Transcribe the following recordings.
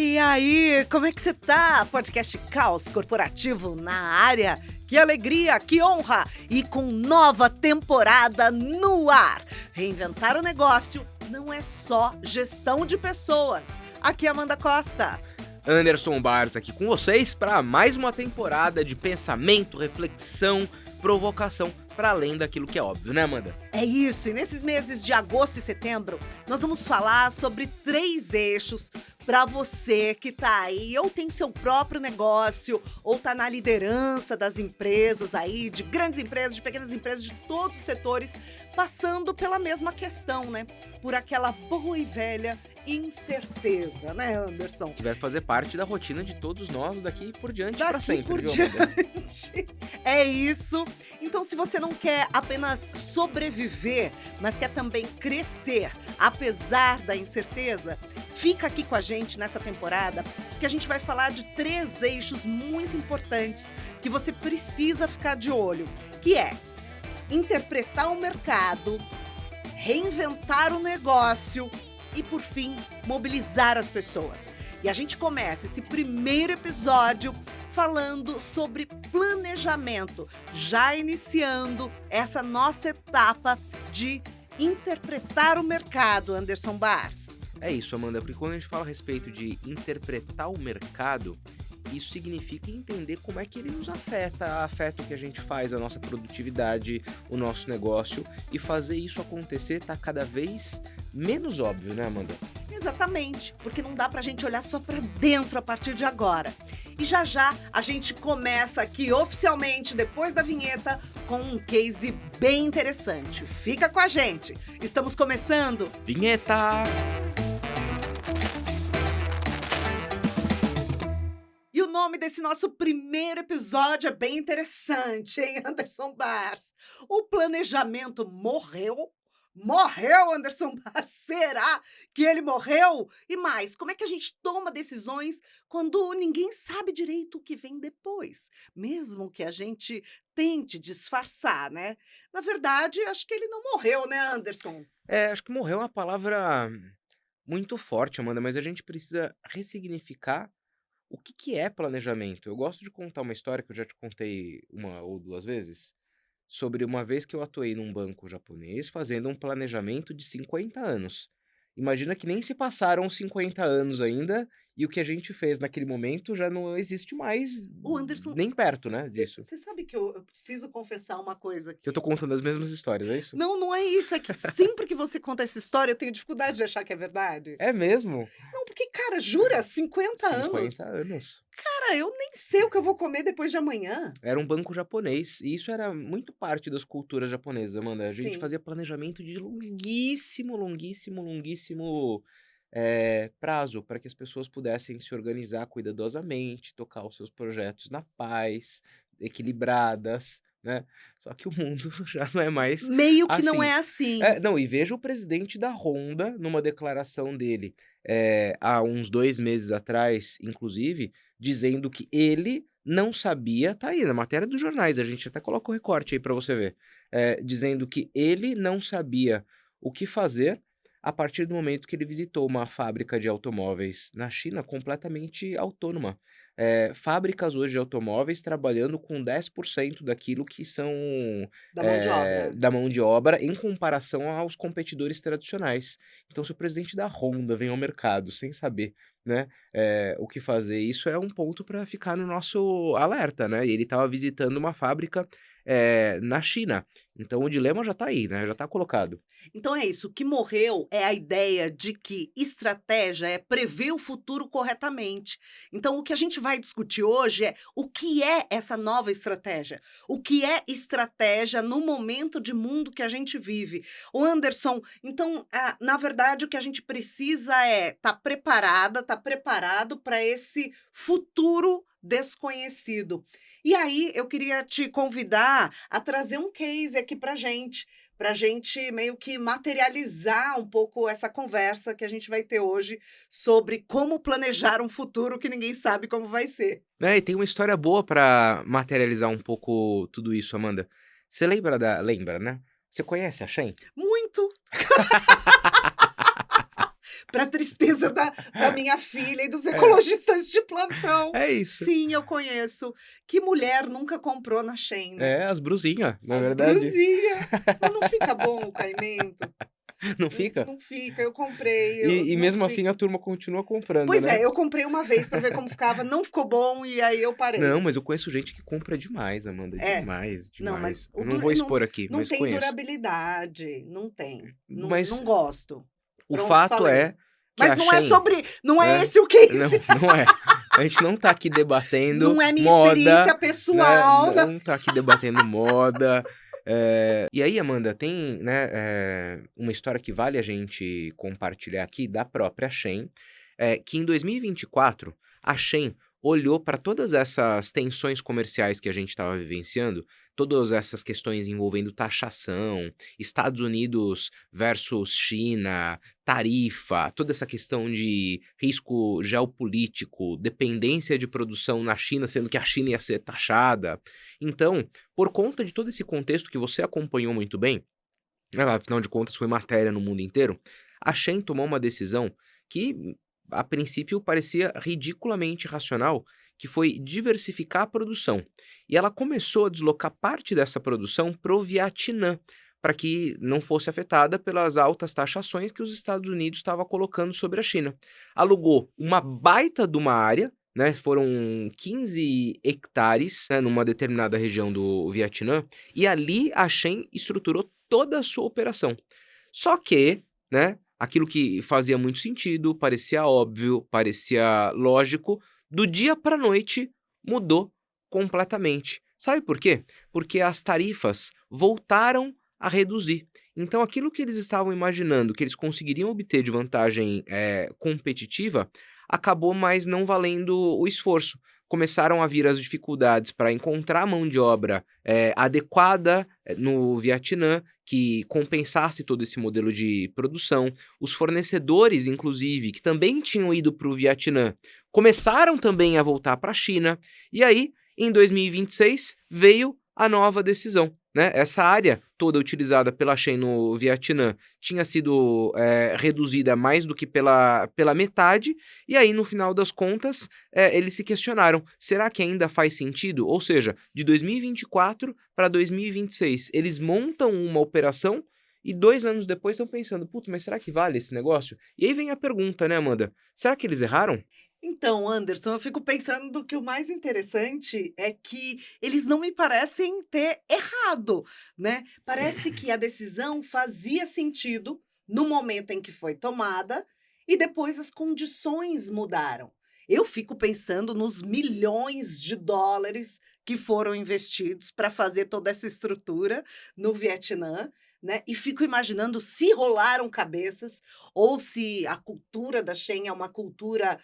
E aí, como é que você tá? Podcast Caos Corporativo na área. Que alegria, que honra! E com nova temporada no ar. Reinventar o negócio não é só gestão de pessoas. Aqui é Amanda Costa. Anderson Barros aqui com vocês para mais uma temporada de pensamento, reflexão, provocação, para além daquilo que é óbvio, né, Amanda? É isso, e nesses meses de agosto e setembro, nós vamos falar sobre 3 eixos para você que tá aí, ou tem seu próprio negócio, ou tá na liderança das empresas aí, de grandes empresas, de pequenas empresas, de todos os setores, passando pela mesma questão, né? Por aquela boa e velha incerteza, né, Anderson? Que vai fazer parte da rotina de todos nós daqui por diante para Daqui sempre, por viu, Amanda? diante. É isso. Então, se você não quer apenas sobreviver, mas quer também crescer, apesar da incerteza, fica aqui com a gente nessa temporada, que a gente vai falar de 3 eixos muito importantes que você precisa ficar de olho, que é interpretar o mercado, reinventar o negócio e, por fim, mobilizar as pessoas. E a gente começa esse primeiro episódio falando sobre planejamento, já iniciando essa nossa etapa de interpretar o mercado, Anderson Barros. É isso, Amanda, porque quando a gente fala a respeito de interpretar o mercado, isso significa entender como é que ele nos afeta o que a gente faz, a nossa produtividade, o nosso negócio, e fazer isso acontecer tá cada vez menos óbvio, né, Amanda? Exatamente, porque não dá pra gente olhar só pra dentro a partir de agora. E já já a gente começa aqui oficialmente, depois da vinheta, com um case bem interessante. Fica com a gente, estamos começando. Vinheta! E o nome desse nosso primeiro episódio é bem interessante, hein, Anderson Barros? O planejamento morreu? Morreu, Anderson Barros? Será que ele morreu? E mais, como é que a gente toma decisões quando ninguém sabe direito o que vem depois? Mesmo que a gente tente disfarçar, né? Na verdade, acho que ele não morreu, né, Anderson? Acho que morreu é uma palavra muito forte, Amanda, mas a gente precisa ressignificar o que é planejamento. Eu gosto de contar uma história que eu já te contei 1 ou 2 vezes, sobre uma vez que eu atuei num banco japonês fazendo um planejamento de 50 anos. Imagina que nem se passaram 50 anos ainda e o que a gente fez naquele momento já não existe mais O Anderson, nem perto, né, disso. você sabe que eu preciso confessar uma coisa Que eu tô aqui. contando as mesmas histórias, é isso? Não, não é isso. É que sempre que você conta essa história, eu tenho dificuldade de achar que é verdade. É mesmo? Não, porque, cara, jura? 50 50 anos? anos. Cara, eu nem sei o que eu vou comer depois de amanhã. Era um banco japonês, e isso era muito parte das culturas japonesas, Amanda. A gente Sim. fazia planejamento de longuíssimo prazo, para que as pessoas pudessem se organizar cuidadosamente, tocar os seus projetos na paz, equilibradas, né? Só que o mundo já não é mais Meio que não assim. é assim. Não, e veja o presidente da Honda numa declaração dele, há uns 2 meses atrás, inclusive, dizendo que ele não sabia, tá aí na matéria dos jornais, a gente até coloca o recorte aí para você ver, dizendo que ele não sabia o que fazer a partir do momento que ele visitou uma fábrica de automóveis na China completamente autônoma. Fábricas hoje de automóveis trabalhando com 10% daquilo que são Da mão de obra. da mão de obra em comparação aos competidores tradicionais. Então, se o presidente da Honda vem ao mercado sem saber, né, o que fazer, isso é um ponto para ficar no nosso alerta, né? E ele estava visitando uma fábrica na China. Então, o dilema já está aí, né? Já está colocado. Então é isso, o que morreu é a ideia de que estratégia é prever o futuro corretamente. Então o que a gente vai discutir hoje é o que é essa nova estratégia? O que é estratégia no momento de mundo que a gente vive? O Anderson, então, na verdade, o que a gente precisa é estar preparada, estar preparado para esse futuro desconhecido. E aí eu queria te convidar a trazer um case aqui para gente meio que materializar um pouco essa conversa que a gente vai ter hoje sobre como planejar um futuro que ninguém sabe como vai ser. Né, e tem uma história boa para materializar um pouco tudo isso, Amanda. Você lembra, né? Você conhece a Shein? Muito! para tristeza da minha filha e dos É, ecologistas de plantão. é isso. Sim, eu conheço. Que mulher nunca comprou na Shein, né? É, as brusinhas, na As verdade. brusinhas. Mas não fica bom o caimento? Não Não, fica? não fica, eu comprei, E não mesmo assim fica. a turma continua comprando, Pois né? é, eu comprei uma vez para ver como ficava, não ficou bom e aí eu Não, parei. mas eu conheço gente que compra demais, Amanda, É, demais, não, mas demais. Não vou expor aqui, não mas tem conheço. durabilidade, não tem. Não, Mas não gosto. o Pronto, fato falei. é que Mas a não é Shein, sobre, não é né? esse o Não, case. não é. A gente não tá aqui debatendo Não é minha moda, experiência né? pessoal. Não tá aqui debatendo moda. E aí, Amanda, tem, né, uma história que vale a gente compartilhar aqui da própria Shein, que em 2024 a Shein olhou para todas essas tensões comerciais que a gente estava vivenciando, todas essas questões envolvendo taxação, Estados Unidos versus China, tarifa, toda essa questão de risco geopolítico, dependência de produção na China, sendo que a China ia ser taxada. Então, por conta de todo esse contexto que você acompanhou muito bem, afinal de contas foi matéria no mundo inteiro, a Shein tomou uma decisão que, a princípio, parecia ridiculamente racional, que foi diversificar a produção. E ela começou a deslocar parte dessa produção para o Vietnã, para que não fosse afetada pelas altas taxações que os Estados Unidos estava colocando sobre a China. Alugou uma baita de uma área, né, foram 15 hectares, né, numa determinada região do Vietnã, e ali a Shein estruturou toda a sua operação. Só que, né, aquilo que fazia muito sentido, parecia óbvio, parecia lógico, do dia para a noite mudou completamente. Sabe por quê? Porque as tarifas voltaram a reduzir. Então, aquilo que eles estavam imaginando que eles conseguiriam obter de vantagem competitiva acabou mais não valendo o esforço. Começaram a vir as dificuldades para encontrar mão de obra adequada no Vietnã, que compensasse todo esse modelo de produção. Os fornecedores, inclusive, que também tinham ido para o Vietnã, começaram também a voltar para a China. E aí, em 2026, veio a nova decisão. Né? Essa área toda utilizada pela Shein no Vietnã tinha sido reduzida mais do que pela metade, e aí, no final das contas, eles se questionaram, será que ainda faz sentido? Ou seja, de 2024 para 2026, eles montam uma operação e 2 anos depois estão pensando, putz, mas será que vale esse negócio? E aí vem a pergunta, né, Amanda? Será que eles erraram? Então, Anderson, eu fico pensando que o mais interessante é que eles não me parecem ter errado, né? Parece que a decisão fazia sentido no momento em que foi tomada e depois as condições mudaram. Eu fico pensando nos milhões de dólares que foram investidos para fazer toda essa estrutura no Vietnã, né? E fico imaginando se rolaram cabeças ou se a cultura da Shein é uma cultura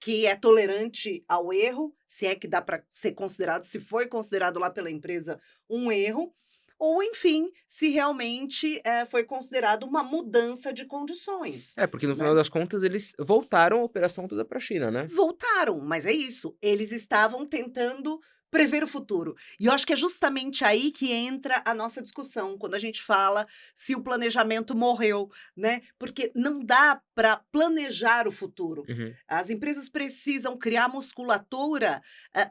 que é tolerante ao erro, se é que dá para ser considerado, se foi considerado lá pela empresa um erro, ou enfim, se realmente foi considerado uma mudança de condições, Porque no final né? das contas eles voltaram a operação toda para a China, né? Voltaram, mas é isso, eles estavam tentando prever o futuro. E eu acho que é justamente aí que entra a nossa discussão, quando a gente fala se o planejamento morreu, né? Porque não dá para planejar o futuro. Uhum. As empresas precisam criar musculatura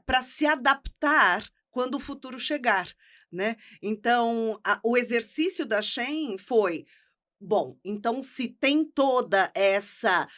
para se adaptar quando o futuro chegar, né? Então, o exercício da Shein foi bom, então se tem toda essa,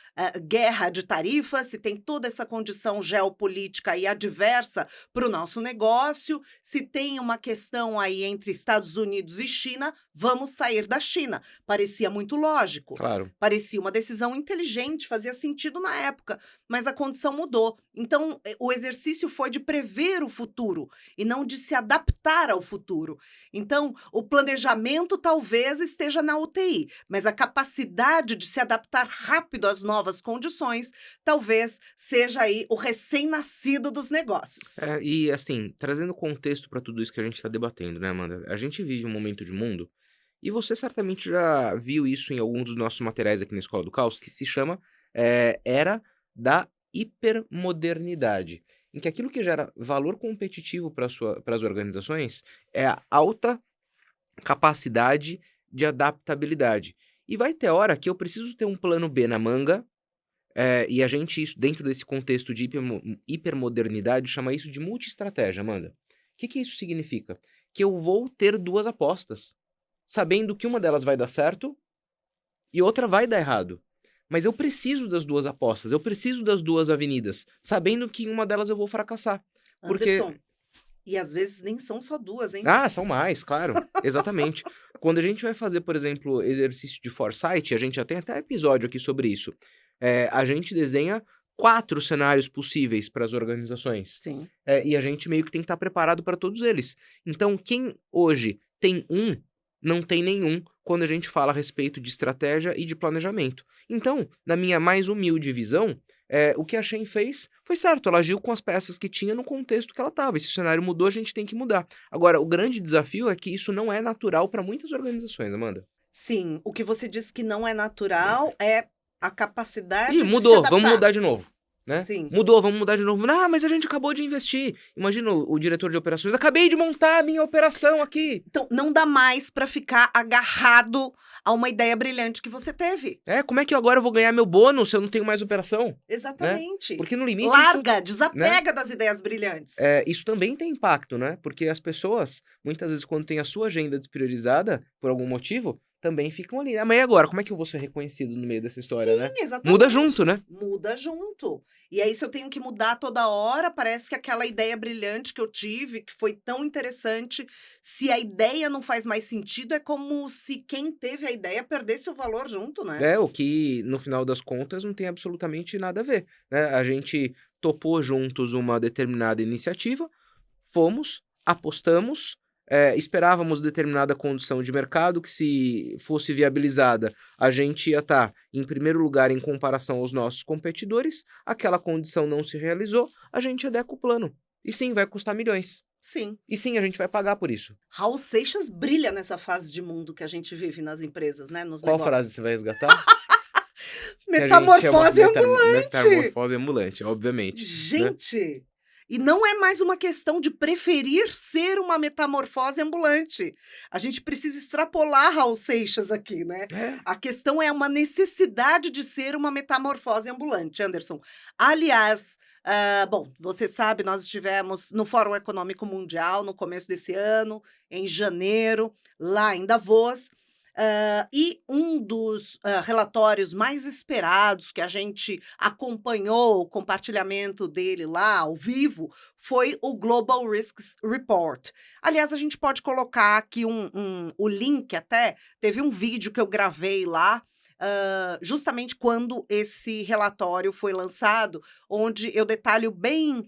guerra de tarifas, se tem toda essa condição geopolítica aí adversa para o nosso negócio, se tem uma questão aí entre Estados Unidos e China, vamos sair da China. Parecia muito lógico, Claro. parecia uma decisão inteligente, fazia sentido na época, mas a condição mudou. Então, o exercício foi de prever o futuro e não de se adaptar ao futuro. Então, o planejamento talvez esteja na UTI, mas a capacidade de se adaptar rápido às novas condições talvez seja aí o recém-nascido dos negócios. E assim, trazendo contexto para tudo isso que a gente está debatendo, né, Amanda? A gente vive um momento de mundo, e você certamente já viu isso em alguns dos nossos materiais aqui na Escola do Caos, que se chama Era da Hipermodernidade, em que aquilo que gera valor competitivo para as organizações é a alta capacidade de adaptabilidade. E vai ter hora que eu preciso ter um plano B na manga, e a gente, isso, dentro desse contexto de hipermodernidade, chama isso de multi-estratégia, Amanda. O que isso significa? Que eu vou ter duas apostas, sabendo que uma delas vai dar certo e outra vai dar errado. Mas eu preciso das duas apostas, eu preciso das duas avenidas, sabendo que em uma delas eu vou fracassar. Porque... Anderson, e às vezes nem são só duas, hein? Ah, são mais, claro. Exatamente. Quando a gente vai fazer, por exemplo, exercício de foresight, a gente já tem até episódio aqui sobre isso. A gente desenha 4 cenários possíveis para as organizações. Sim. E a gente meio que tem que estar preparado para todos eles. Então, quem hoje tem um, não tem nenhum quando a gente fala a respeito de estratégia e de planejamento. Então, na minha mais humilde visão, o que a Shein fez foi certo, ela agiu com as peças que tinha no contexto que ela estava. E se o cenário mudou, a gente tem que mudar. Agora, o grande desafio é que isso não é natural para muitas organizações, Amanda. Sim, o que você disse que não é natural é a capacidade Ih, de se mudou, vamos adaptar. mudar de novo, né? Sim. Mudou, vamos mudar de novo. Ah, mas a gente acabou de investir. Imagina o diretor de operações, acabei de montar a minha operação aqui. Então, não dá mais para ficar agarrado a uma ideia brilhante que você teve. Como é que agora eu vou ganhar meu bônus se eu não tenho mais operação? Exatamente. Porque no limite... Larga, desapega das ideias brilhantes. Isso também tem impacto, né? Porque as pessoas, muitas vezes, quando tem a sua agenda despriorizada, por algum motivo, também ficam ali. Mas e agora? Como é que eu vou ser reconhecido no meio dessa história, né? Exatamente. Muda junto, né? Muda junto. E aí, se eu tenho que mudar toda hora, parece que aquela ideia brilhante que eu tive, que foi tão interessante, se a ideia não faz mais sentido, é como se quem teve a ideia perdesse o valor junto, né? O que, no final das contas, não tem absolutamente nada a ver, né? A gente topou juntos uma determinada iniciativa, fomos, apostamos, esperávamos determinada condição de mercado que, se fosse viabilizada, a gente ia estar em primeiro lugar em comparação aos nossos competidores. Aquela condição não se realizou, a gente adequa o plano. E sim, vai custar milhões. Sim. E sim, a gente vai pagar por isso. Raul Seixas brilha nessa fase de mundo que a gente vive nas empresas, né? Nos Qual negócios. frase você vai resgatar? Metamorfose ambulante. Metamorfose ambulante, obviamente. Né? Gente, e não é mais uma questão de preferir ser uma metamorfose ambulante. A gente precisa extrapolar Raul Seixas aqui, né? A questão é uma necessidade de ser uma metamorfose ambulante, Anderson. Aliás, bom, você sabe, nós estivemos no Fórum Econômico Mundial no começo desse ano, em janeiro, lá em Davos. E um dos relatórios mais esperados que a gente acompanhou o compartilhamento dele lá ao vivo foi o Global Risks Report. Aliás, a gente pode colocar aqui o link até, teve um vídeo que eu gravei lá, justamente quando esse relatório foi lançado, onde eu detalho bem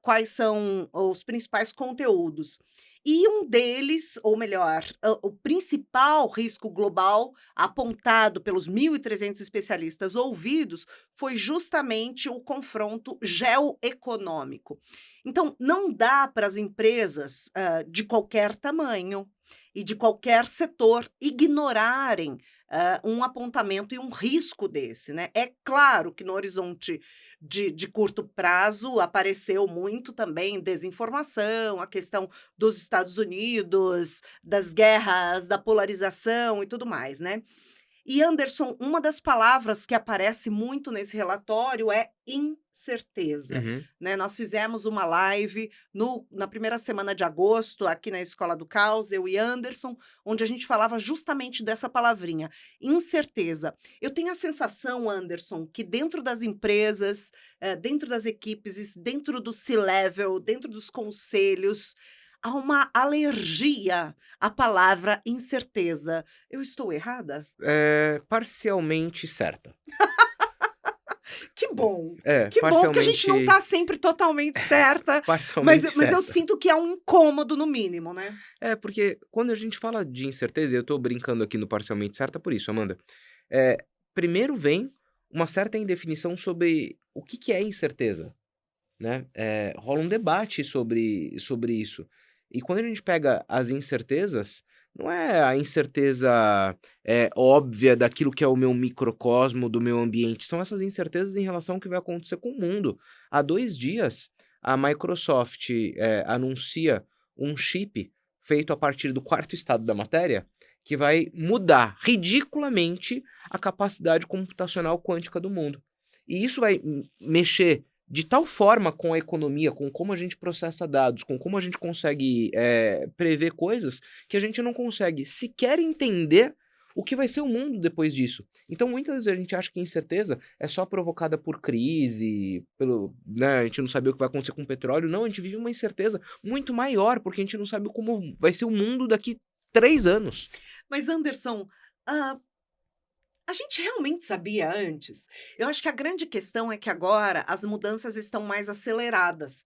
quais são os principais conteúdos. E um deles, ou melhor, o principal risco global apontado pelos 1.300 especialistas ouvidos foi justamente o confronto geoeconômico. Então, não dá para as empresas de qualquer tamanho e de qualquer setor ignorarem um apontamento e um risco desse, né? É claro que no horizonte de curto prazo apareceu muito também desinformação, a questão dos Estados Unidos, das guerras, da polarização e tudo mais, né? E, Anderson, uma das palavras que aparece muito nesse relatório é incerteza. Uhum. Né? Nós fizemos uma live na primeira semana de agosto, aqui na Escola do Caos, eu e Anderson, onde a gente falava justamente dessa palavrinha, incerteza. Eu tenho a sensação, Anderson, que dentro das empresas, dentro das equipes, dentro do C-Level, dentro dos conselhos, há uma alergia à palavra incerteza. Eu estou errada? Parcialmente certa. Que bom. Que bom que a gente não está sempre totalmente certa. Parcialmente mas certa. eu sinto que há um incômodo, no mínimo, né? Porque quando a gente fala de incerteza, e eu tô brincando aqui no parcialmente certa por isso, Amanda. Primeiro vem uma certa indefinição sobre o que é incerteza, né? Rola um debate sobre isso. E quando a gente pega as incertezas, não é a incerteza óbvia daquilo que é o meu microcosmo, do meu ambiente. São essas incertezas em relação ao que vai acontecer com o mundo. Há 2 dias, a Microsoft anuncia um chip feito a partir do 4º estado da matéria, que vai mudar ridiculamente a capacidade computacional quântica do mundo. E isso vai mexer de tal forma com a economia, com como a gente processa dados, com como a gente consegue prever coisas, que a gente não consegue sequer entender o que vai ser o mundo depois disso. Então, muitas vezes a gente acha que a incerteza é só provocada por crise, né, a gente não sabe o que vai acontecer com o petróleo. Não, a gente vive uma incerteza muito maior, porque a gente não sabe como vai ser o mundo daqui 3 anos. Mas, Anderson, ah, a gente realmente sabia antes? Eu acho que a grande questão é que agora as mudanças estão mais aceleradas.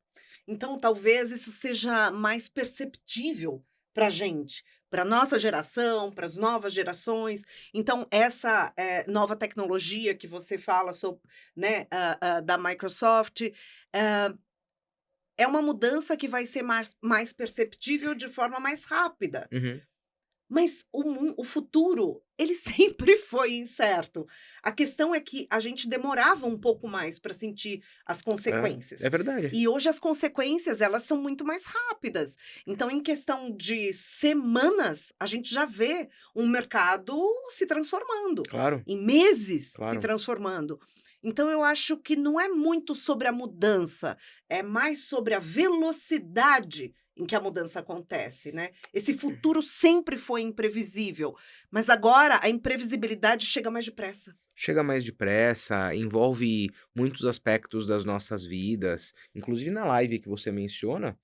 Então, talvez isso seja mais perceptível para a gente, para nossa geração, para as novas gerações. Então, essa nova tecnologia que você fala sobre, né, da Microsoft, é uma mudança que vai ser mais perceptível de forma mais rápida. Uhum. Mas o futuro, ele sempre foi incerto. A questão é que a gente demorava um pouco mais para sentir as É consequências. verdade. E hoje as consequências, elas são muito mais rápidas. Então, em questão de semanas, a gente já vê um mercado se transformando, Claro, em meses se claro. transformando. Então, eu acho que não é muito sobre a mudança, é mais sobre a velocidade em que a mudança acontece, né? Esse futuro sempre foi imprevisível, mas agora a imprevisibilidade chega mais depressa. Chega mais depressa, envolve muitos aspectos das nossas vidas, inclusive na live que você menciona,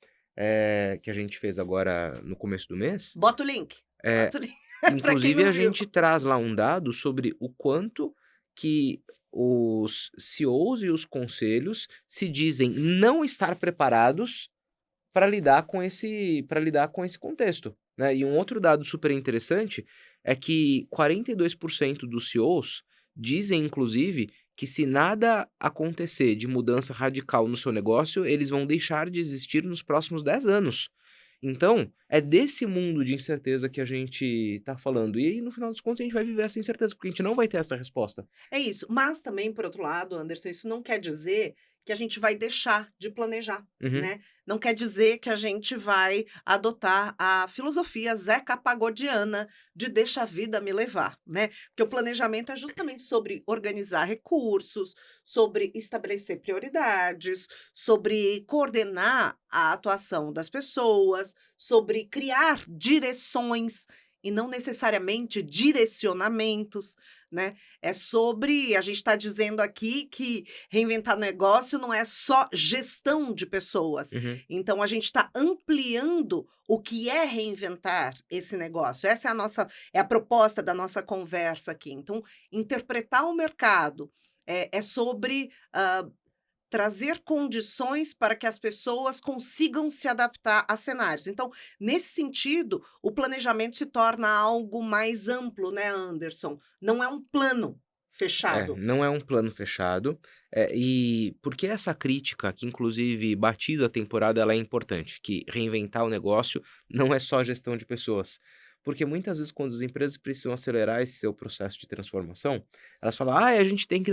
que a gente fez agora no começo do mês, Bota o link, eh, bota o link para quem inclusive não a viu. gente traz lá um dado sobre o quanto que os CEOs e os conselhos se dizem não estar preparados para lidar com esse contexto, né. E um outro dado super interessante é que 42% dos CEOs dizem, inclusive, que se nada acontecer de mudança radical no seu negócio, eles vão deixar de existir nos próximos 10 anos. Então, é desse mundo de incerteza que a gente está falando. E aí, no final dos contos, a gente vai viver essa incerteza, porque a gente não vai ter essa resposta. É isso, mas também, por outro lado, Anderson, isso não quer dizer que a gente vai deixar de planejar, Uhum. né? Não quer dizer que a gente vai adotar a filosofia Zeca Pagodiana de deixa a vida me levar, né? Porque o planejamento é justamente sobre organizar recursos, sobre estabelecer prioridades, sobre coordenar a atuação das pessoas, sobre criar direções e não necessariamente direcionamentos, né? É sobre a gente está dizendo aqui que reinventar negócio não é só gestão de pessoas. Uhum. Então a gente está ampliando o que é reinventar esse negócio. Essa é a proposta da nossa conversa aqui. Então, interpretar o mercado é sobre trazer condições para que as pessoas consigam se adaptar a cenários. Então, nesse sentido, o planejamento se torna algo mais amplo, né, Anderson? Não é um plano fechado. Não é um plano fechado, e por que essa crítica, que inclusive batiza a temporada, ela é importante, que reinventar o negócio não é só gestão de pessoas. Porque muitas vezes quando as empresas precisam acelerar esse seu processo de transformação, elas falam: "Ah, a gente tem que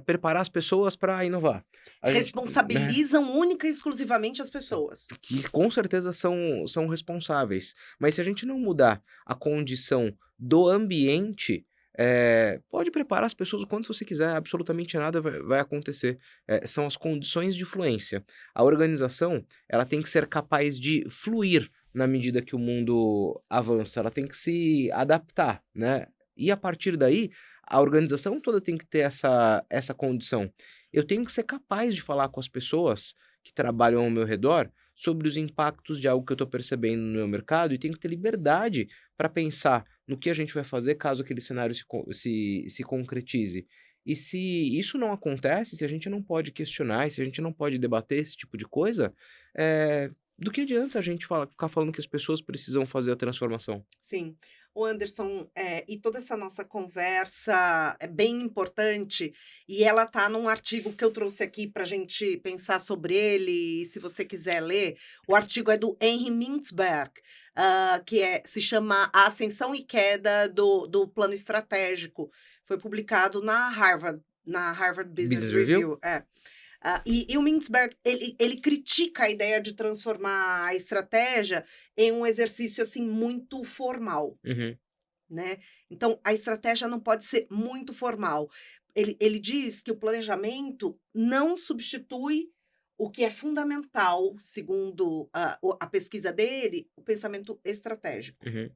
preparar as pessoas para inovar". A gente, né, Responsabilizam única e exclusivamente as pessoas. que com certeza são responsáveis. Mas se a gente não mudar a condição do ambiente, pode preparar as pessoas o quanto você quiser, absolutamente nada vai acontecer. São as condições de fluência. A organização, ela tem que ser capaz de fluir na medida que o mundo avança, ela tem que se adaptar, né. E a partir daí, a organização toda tem que ter essa condição. Eu tenho que ser capaz de falar com as pessoas que trabalham ao meu redor sobre os impactos de algo que eu estou percebendo no meu mercado e tenho que ter liberdade para pensar no que a gente vai fazer caso aquele cenário se concretize. E se isso não acontece, se a gente não pode questionar, e se a gente não pode debater esse tipo de coisa, do que adianta a gente ficar falando que as pessoas precisam fazer a transformação? Sim. O Anderson, e toda essa nossa conversa é bem importante, e ela tá num artigo que eu trouxe aqui para a gente pensar sobre ele, e se você quiser ler, o artigo é do Henry Mintzberg, se chama A Ascensão e Queda do Plano Estratégico. Foi publicado na Harvard Business Business Review? Review. É. E o Mintzberg, ele critica a ideia de transformar a estratégia em um exercício, assim, muito formal. Uhum. né. Então a estratégia não pode ser muito formal. Ele diz que o planejamento não substitui o que é fundamental, segundo a pesquisa dele, o pensamento estratégico. Uhum.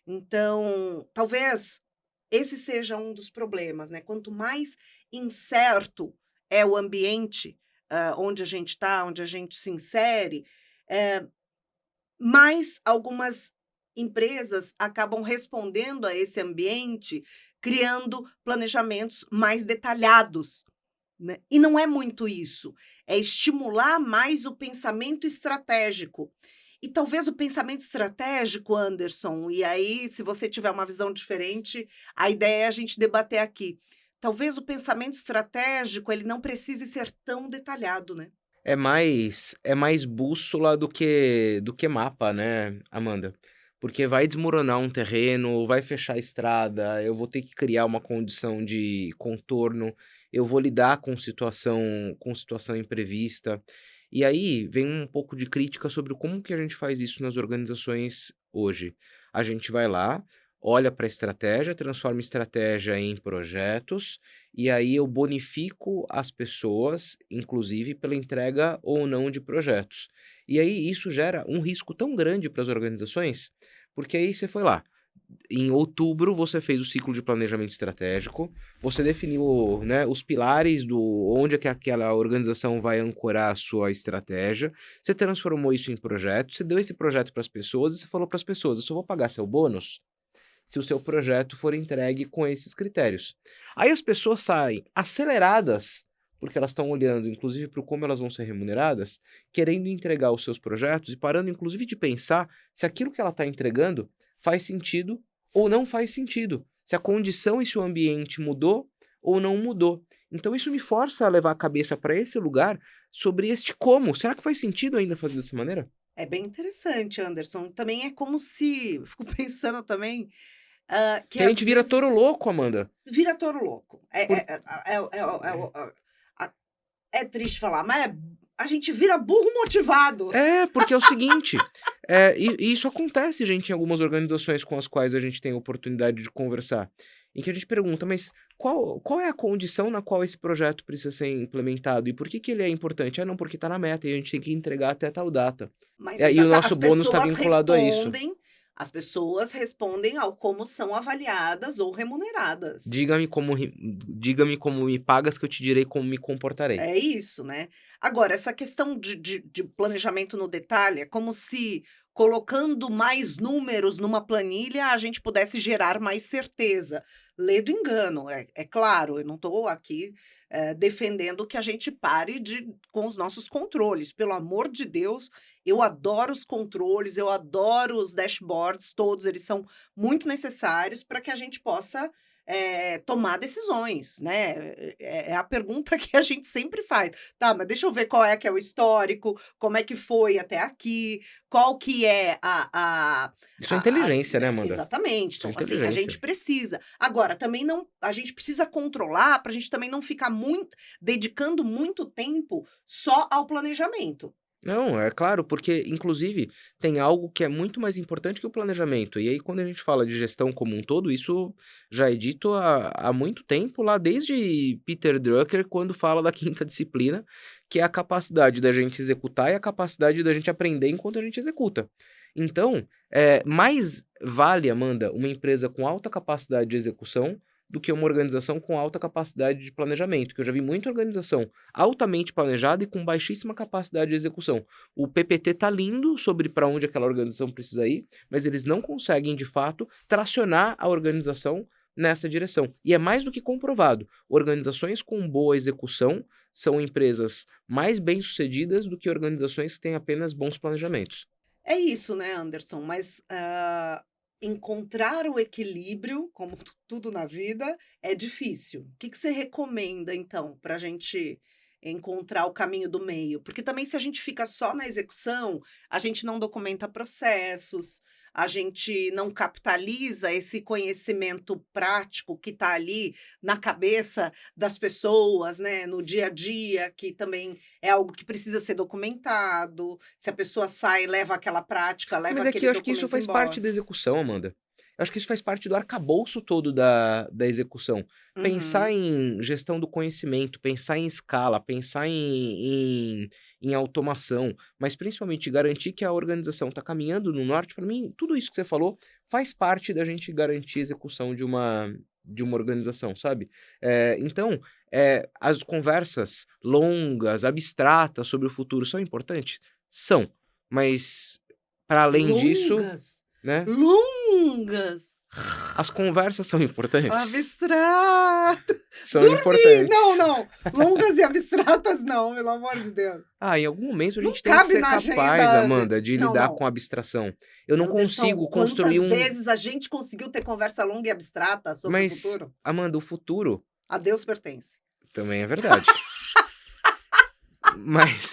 Então, talvez esse seja um dos problemas, né, quanto mais incerto é o ambiente, onde a gente está, onde a gente se insere, eh, mais algumas empresas acabam respondendo a esse ambiente, criando planejamentos mais detalhados, né. E não é muito isso, é estimular mais o pensamento estratégico. E talvez o pensamento estratégico, Anderson, e aí se você tiver uma visão diferente, a ideia é a gente debater aqui. Talvez o pensamento estratégico, ele não precise ser tão detalhado, né. É mais bússola do que mapa, né, Amanda. Porque vai desmoronar um terreno, vai fechar a estrada, eu vou ter que criar uma condição de contorno, eu vou lidar com situação imprevista. E aí vem um pouco de crítica sobre como que a gente faz isso nas organizações hoje. A gente vai lá, olha para a estratégia, transforma estratégia em projetos, e aí eu bonifico as pessoas, inclusive pela entrega ou não de projetos. E aí isso gera um risco tão grande para as organizações, porque aí você foi lá, em outubro você fez o ciclo de planejamento estratégico, você definiu, né, os pilares do onde é que aquela organização vai ancorar a sua estratégia, você transformou isso em projeto, você deu esse projeto para as pessoas e você falou para as pessoas: "Eu só vou pagar seu bônus se o seu projeto for entregue com esses critérios". Aí as pessoas saem aceleradas, porque elas estão olhando inclusive para como elas vão ser remuneradas, querendo entregar os seus projetos e parando inclusive de pensar se aquilo que ela está entregando faz sentido ou não faz sentido, se a condição e se o ambiente mudou ou não mudou. Então isso me força a levar a cabeça para esse lugar sobre este como. Será que faz sentido ainda fazer dessa maneira? É bem interessante, Anderson. Também é como se fico pensando também, que Que a gente às vira touro vezes louco, Amanda. vira touro louco. Por É triste falar, mas a gente vira burro motivado. Porque é o seguinte, e isso acontece, gente, em algumas organizações com as quais a gente tem a oportunidade de conversar, em que a gente pergunta: "Mas qual é a condição na qual esse projeto precisa ser implementado e por que que ele é importante?". "Ah, não, porque tá na meta e a gente tem que entregar até tal data". Mas E o exata nosso bônus está vinculado a isso. as pessoas respondem ao como são avaliadas ou remuneradas. Diga-me como me pagas que eu te direi como me comportarei. É isso, né. Agora essa questão de planejamento no detalhe, é como se colocando mais números numa planilha, a gente pudesse gerar mais certeza. Lê do engano, é claro, eu não estou aqui, defendendo que a gente pare com os nossos controles, pelo amor de Deus, eu adoro os controles, eu adoro os dashboards, todos eles são muito necessários para que a gente possa tomar decisões, né. É a pergunta que a gente sempre faz: "Tá, mas deixa eu ver qual é que é o histórico, como é que foi até aqui, qual que é Isso é inteligência, né, Amanda? exatamente. Isso é Então, assim, a gente inteligência. precisa. Agora, também não a gente precisa controlar para a gente também não ficar muito dedicando muito tempo só ao planejamento. Não, é claro, porque inclusive tem algo que é muito mais importante que o planejamento. E aí, quando a gente fala de gestão como um todo, isso já é dito há muito tempo, lá desde Peter Drucker, quando fala da quinta disciplina, que é a capacidade da gente executar e a capacidade da gente aprender enquanto a gente executa. Então, mais vale, Amanda, uma empresa com alta capacidade de execução do que uma organização com alta capacidade de planejamento, que eu já vi muita organização altamente planejada e com baixíssima capacidade de execução. O PPT tá lindo sobre para onde aquela organização precisa ir, mas eles não conseguem, de fato, tracionar a organização nessa direção. E é mais do que comprovado. Organizações com boa execução são empresas mais bem-sucedidas do que organizações que têm apenas bons planejamentos. É isso, né, Anderson, mas, encontrar o equilíbrio, como tudo na vida, é difícil. O que que você recomenda, então, para a gente encontrar o caminho do meio? Porque também se a gente fica só na execução, a gente não documenta processos, a gente não capitaliza esse conhecimento prático que está ali na cabeça das pessoas, né, no dia a dia, que também é algo que precisa ser documentado. Se a pessoa sai, leva aquela prática, leva Mas é que aquele eu acho que isso documento faz parte embora. da execução, Amanda. Acho que isso faz parte do arcabouço todo da execução. Pensar Uhum. em gestão do conhecimento, pensar em escala, pensar em automação, mas principalmente garantir que a organização está caminhando no norte, para mim, tudo isso que você falou faz parte da gente garantir a execução de uma organização, sabe? Então, as conversas longas, abstratas sobre o futuro são importantes? São, mas para além disso, Longas, né, longas, as conversas são importantes. abstratas. São Dormir! Não, importantes. não. Longas e abstratas não, pelo amor de Deus. Ah, em algum momento a Não gente tem que cabe ser na capaz, agenda. Amanda, de Não, lidar não. com a abstração. Eu não Anderson, consigo construir quantas um. vezes a gente conseguiu ter conversa longa e abstrata sobre o Mas, futuro? Amanda, o futuro A Deus pertence. também é verdade. Mas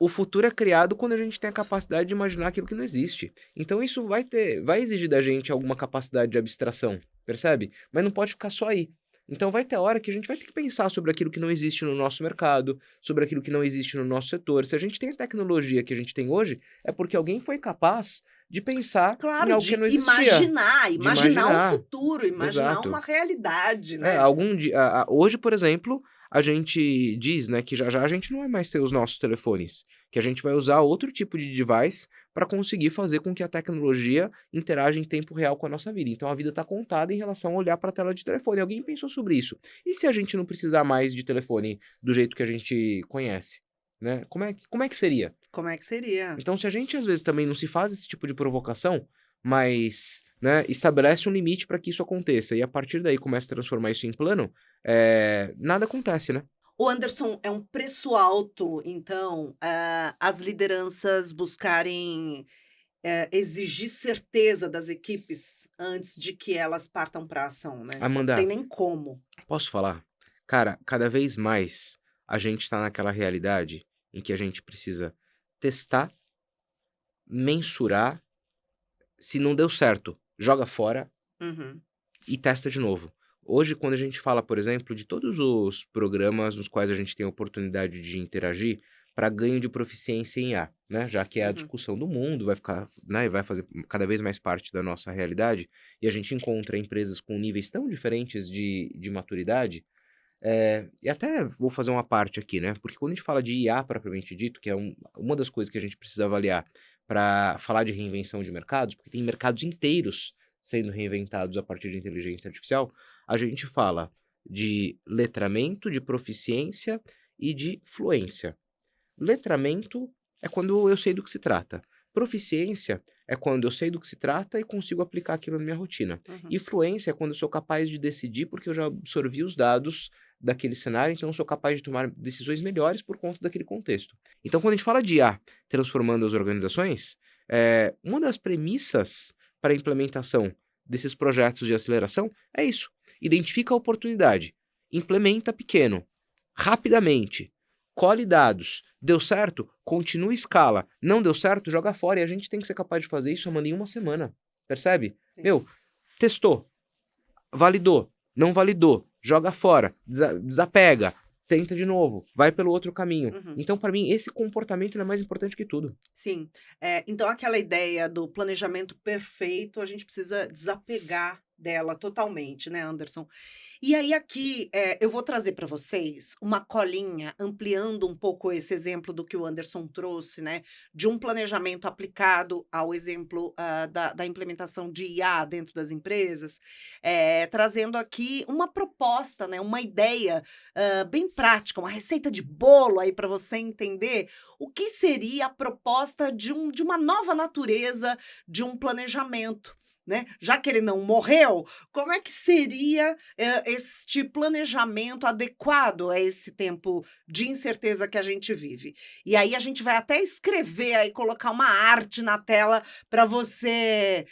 o futuro é criado quando a gente tem a capacidade de imaginar aquilo que não existe. Então isso vai exigir da gente alguma capacidade de abstração, percebe? Mas não pode ficar só aí. Então vai ter hora que a gente vai ter que pensar sobre aquilo que não existe no nosso mercado, sobre aquilo que não existe no nosso setor. Se a gente tem a tecnologia que a gente tem hoje, é porque alguém foi capaz de pensar em Claro, algo que de não existia, imaginar, de imaginar um imaginar. futuro, imaginar uma Exato. realidade, né? Algum dia, hoje, por exemplo, a gente diz, né, que já já a gente não vai mais ter os nossos telefones, que a gente vai usar outro tipo de device para conseguir fazer com que a tecnologia interaja em tempo real com a nossa vida. Então a vida está contada em relação a olhar para a tela de telefone. Alguém pensou sobre isso? E se a gente não precisar mais de telefone do jeito que a gente conhece, né? Como é que seria? Como é que seria? Então, se a gente às vezes também não se faz esse tipo de provocação, mas, né, estabelece um limite para que isso aconteça e a partir daí começa a transformar isso em plano, nada acontece, né? O Anderson, é um preço alto, então, as lideranças buscarem, exigir certeza das equipes antes de que elas partam para ação, né? Não tem Amanda, nem como. posso falar? Cara, cada vez mais a gente tá naquela realidade em que a gente precisa testar, mensurar, se não deu certo, joga fora Uhum, e testa de novo. Hoje, quando a gente fala, por exemplo, de todos os programas nos quais a gente tem a oportunidade de interagir para ganho de proficiência em IA, né? Já que é a uhum. discussão do mundo, vai ficar, né, vai fazer cada vez mais parte da nossa realidade, e a gente encontra empresas com níveis tão diferentes de maturidade. E até vou fazer uma parte aqui, né? Porque quando a gente fala de IA propriamente dito, que é uma das coisas que a gente precisa avaliar para falar de reinvenção de mercados, porque tem mercados inteiros sendo reinventados a partir de inteligência artificial, a gente fala de letramento, de proficiência e de fluência. Letramento é quando eu sei do que se trata. Proficiência é quando eu sei do que se trata e consigo aplicar aquilo na minha rotina. Uhum. E fluência é quando eu sou capaz de decidir porque eu já absorvi os dados daquele cenário, então eu sou capaz de tomar decisões melhores por conta daquele contexto. Então, quando a gente fala de IA transformando as organizações, uma das premissas para a implementação desses projetos de aceleração é isso. Identifica a oportunidade, implementa pequeno, rapidamente, colhe dados. Deu certo? Continua e escala. Não deu certo? Joga fora. E a gente tem que ser capaz de fazer isso, Amanda, em uma semana. Percebe? Sim. Meu, testou, validou, não validou, joga fora, desapega, tenta de novo, vai pelo outro caminho. Uhum. Então, para mim, esse comportamento é mais importante que tudo. Sim. Então aquela ideia do planejamento perfeito, a gente precisa desapegar dela totalmente, né, Anderson? E aí aqui, eu vou trazer para vocês uma colinha, ampliando um pouco esse exemplo do que o Anderson trouxe, né, de um planejamento aplicado ao exemplo, da implementação de IA dentro das empresas, trazendo aqui uma proposta, né, uma ideia, bem prática, uma receita de bolo aí para você entender o que seria a proposta de uma nova natureza de um planejamento, né? Já que ele não morreu, como é que seria, este planejamento adequado a esse tempo de incerteza que a gente vive? E aí a gente vai até escrever aí, colocar uma arte na tela para você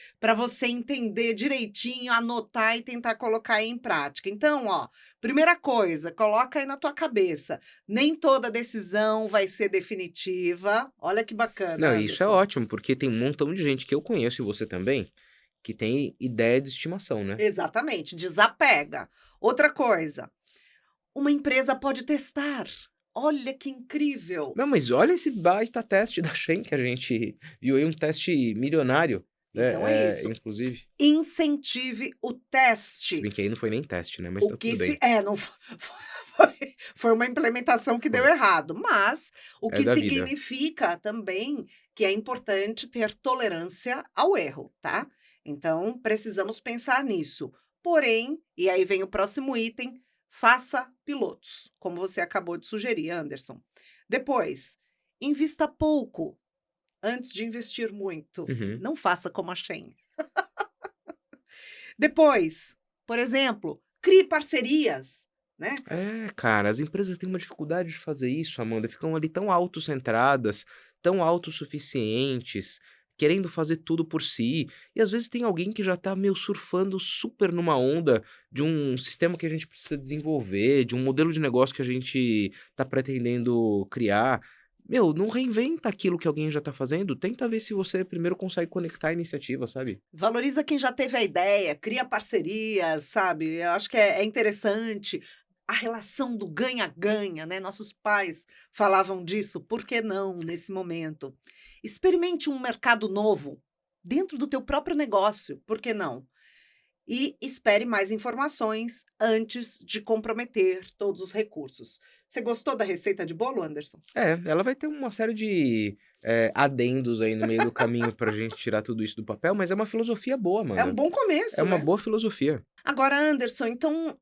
entender direitinho, anotar e tentar colocar aí em prática. Então, ó, primeira coisa, coloca aí na tua cabeça. Nem toda decisão vai ser definitiva. Olha que Não, bacana, isso é Anderson. ótimo, porque tem um montão de gente que eu conheço e você também, que tem ideia de estimação, né? Exatamente, desapega. Outra coisa, uma empresa pode testar. Olha que incrível. Não, mas olha esse baita teste da Shen que a gente viu aí, um teste milionário. Então é isso. Inclusive, Incentive o se teste. bem que aí não foi nem teste, né? Mas O tá que tudo se bem. não foi uma implementação que deu Foi. errado, mas o É que da vida. significa também que é importante ter tolerância ao erro, tá. Então precisamos pensar nisso. Porém, e aí vem o próximo item, faça pilotos, como você acabou de sugerir, Anderson. Depois, invista pouco antes de investir muito. Uhum. Não faça como a Shein. Depois, por exemplo, crie parcerias, né. É, cara, as empresas têm uma dificuldade de fazer isso, Amanda. Ficam ali tão autocentradas, tão autossuficientes, querendo fazer tudo por si. E às vezes tem alguém que já tá meio surfando super numa onda de um sistema que a gente precisa desenvolver, de um modelo de negócio que a gente tá pretendendo criar. Meu, não reinventa aquilo que alguém já tá fazendo. Tenta ver se você primeiro consegue conectar a iniciativa, sabe? Valoriza quem já teve a ideia, cria parcerias, sabe. Eu acho que é interessante a relação do ganha-ganha, né, nossos pais falavam disso, por que não nesse momento? Experimente um mercado novo dentro do teu próprio negócio, por que não? E espere mais informações antes de comprometer todos os recursos. Você gostou da receita de bolo, Anderson? É, ela vai ter uma série de, adendos aí no meio do caminho pra gente tirar tudo isso do papel, mas é uma filosofia boa, É um Amanda. bom É começo, uma né? boa filosofia. Agora, Anderson, então,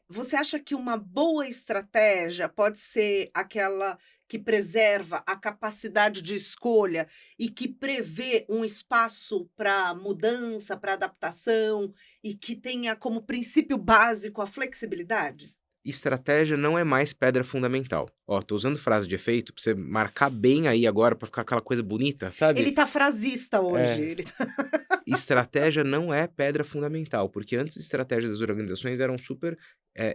você acha que uma boa estratégia pode ser aquela que preserva a capacidade de escolha e que prevê um espaço para mudança, para adaptação e que tenha como princípio básico a flexibilidade? Estratégia não é mais pedra fundamental. Ó, tô usando frase de efeito pra você marcar bem aí agora pra ficar aquela coisa bonita, sabe? Ele tá frasista hoje, É, ele tá estratégia não é pedra fundamental, porque antes estratégias das organizações eram super,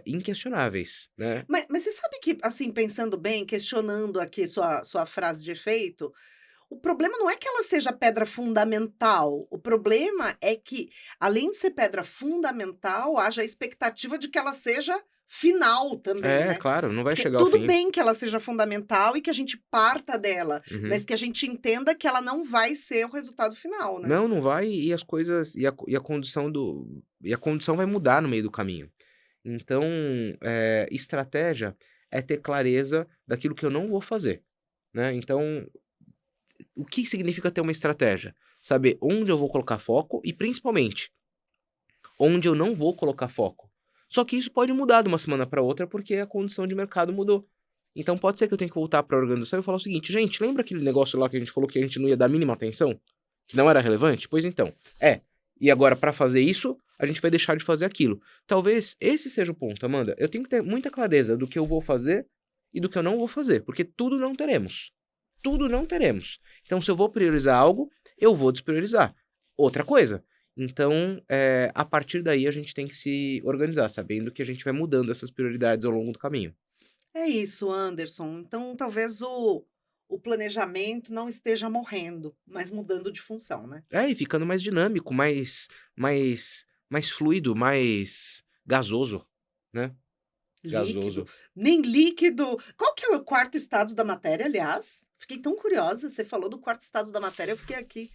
inquestionáveis, né? mas você sabe que, assim, pensando bem, questionando aqui sua frase de efeito, o problema não é que ela seja pedra fundamental, o problema é que, além de ser pedra fundamental, haja a expectativa de que ela seja final também, É, né. claro, não vai Porque chegar ao tudo fim. bem que ela seja fundamental e que a gente parta dela, mas Uhum. que a gente entenda que ela não vai ser o resultado final, né. Não, não vai e as coisas e a condição vai mudar no meio do caminho. Então, estratégia é ter clareza daquilo que eu não vou fazer, né. Então, o que significa ter uma estratégia? Saber onde eu vou colocar foco e, principalmente, onde eu não vou colocar foco. Só que isso pode mudar de uma semana para outra, porque a condição de mercado mudou. Então pode ser que eu tenha que voltar para a organização e falar o seguinte: "Gente, lembra aquele negócio lá que a gente falou que a gente não ia dar a mínima atenção? Que não era relevante? Pois então, e agora para fazer isso, a gente vai deixar de fazer aquilo". Talvez esse seja o ponto, Amanda. Eu tenho que ter muita clareza do que eu vou fazer e do que eu não vou fazer, porque tudo não teremos. Tudo não teremos. Então se eu vou priorizar algo, eu vou despriorizar. Outra coisa, então, a partir daí a gente tem que se organizar, sabendo que a gente vai mudando essas prioridades ao longo do caminho. É isso, Anderson. Então talvez o planejamento não esteja morrendo, mas mudando de função, né. É, e ficando mais dinâmico, mais fluido, mais gasoso, né, Líquido, gasoso. nem líquido. Qual que é o quarto estado da matéria, aliás? Fiquei tão curiosa, você falou do quarto estado da matéria, eu fiquei aqui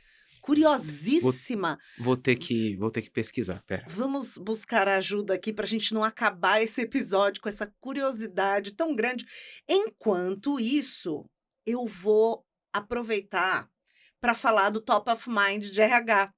Vou curiosíssima. vou ter que pesquisar, espera. Vamos buscar ajuda aqui para a gente não acabar esse episódio com essa curiosidade tão grande. Enquanto isso, eu vou aproveitar para falar do Top of Mind de RH.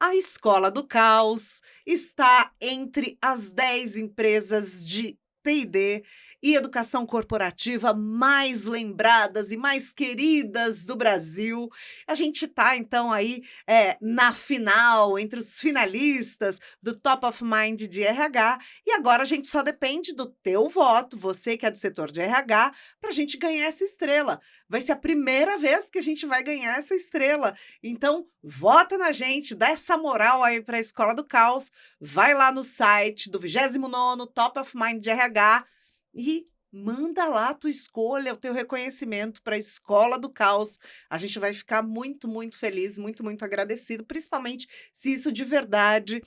A Escola do Caos está entre as 10 empresas de TD e educação corporativa mais lembradas e mais queridas do Brasil. A gente está, então, aí na final, entre os finalistas do Top of Mind de RH, e agora a gente só depende do teu voto, você que é do setor de RH, para a gente ganhar essa estrela. Vai ser a primeira vez que a gente vai ganhar essa estrela. Então, vota na gente, dá essa moral aí para a Escola do Caos, vai lá no site do 29º Top of Mind de RH e manda lá a tua escolha, o teu reconhecimento para a Escola do Caos. A gente vai ficar muito, muito feliz, muito, muito agradecido, principalmente se isso de verdade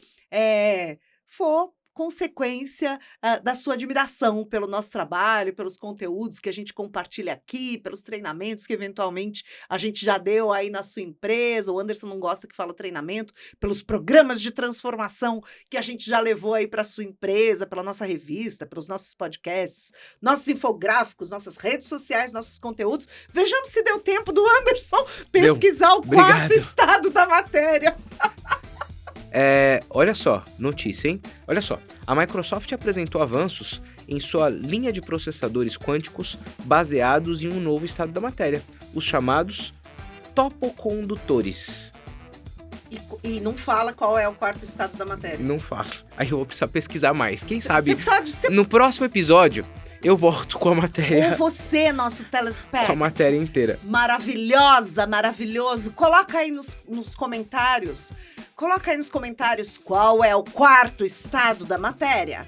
for consequência da sua admiração pelo nosso trabalho, pelos conteúdos que a gente compartilha aqui, pelos treinamentos que eventualmente a gente já deu aí na sua empresa. O Anderson não gosta que fala treinamento, pelos programas de transformação que a gente já levou aí para sua empresa, pela nossa revista, pelos nossos podcasts, nossos infográficos, nossas redes sociais, nossos conteúdos. Vejamos se deu tempo do Anderson pesquisar o quarto estado da matéria. Olha só, notícia, hein? Olha só, a Microsoft apresentou avanços em sua linha de processadores quânticos baseados em um novo estado da matéria, os chamados topocondutores. E não fala qual é o quarto estado da matéria. Não fala. Aí eu vou precisar pesquisar mais. Quem sabe, você... no próximo episódio, eu volto com a matéria. Ou você, nosso telespectador. Com a matéria inteira. Maravilhosa, maravilhoso. Coloca aí nos comentários. Coloca aí nos comentários qual é o quarto estado da matéria.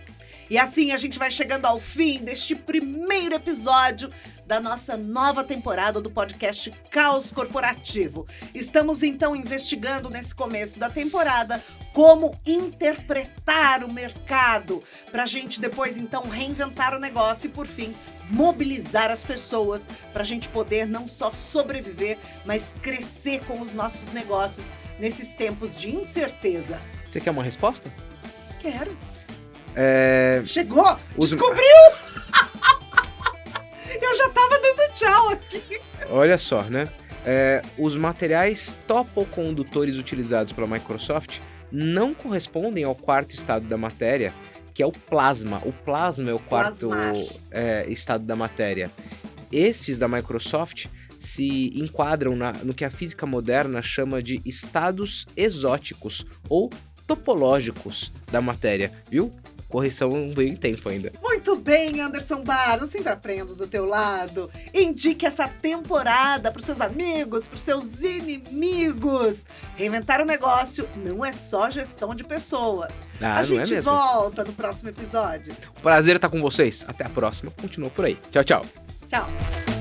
E assim a gente vai chegando ao fim deste primeiro episódio da nossa nova temporada do podcast Caos Corporativo. Estamos então investigando nesse começo da temporada como interpretar o mercado para a gente depois então reinventar o negócio e por fim mobilizar as pessoas para a gente poder não só sobreviver, mas crescer com os nossos negócios nesses tempos de incerteza. Você quer uma resposta? Quero. Chegou! Os... Descobriu! Eu já tava dando tchau aqui. Olha só, né? Os materiais topocondutores utilizados pela Microsoft não correspondem ao quarto estado da matéria, que é o plasma. O plasma é o quarto estado da matéria. Esses da Microsoft se enquadram no que a física moderna chama de estados exóticos ou topológicos da matéria, viu? Correção veio em tempo ainda. Muito bem, Anderson Barros, eu sempre aprendo do teu lado. Indique essa temporada para os seus amigos, para os seus inimigos. Reinventar o negócio não é só gestão de pessoas. A gente volta no próximo episódio. Prazer estar com vocês. Até a próxima. Continua por aí. Tchau, tchau. Tchau.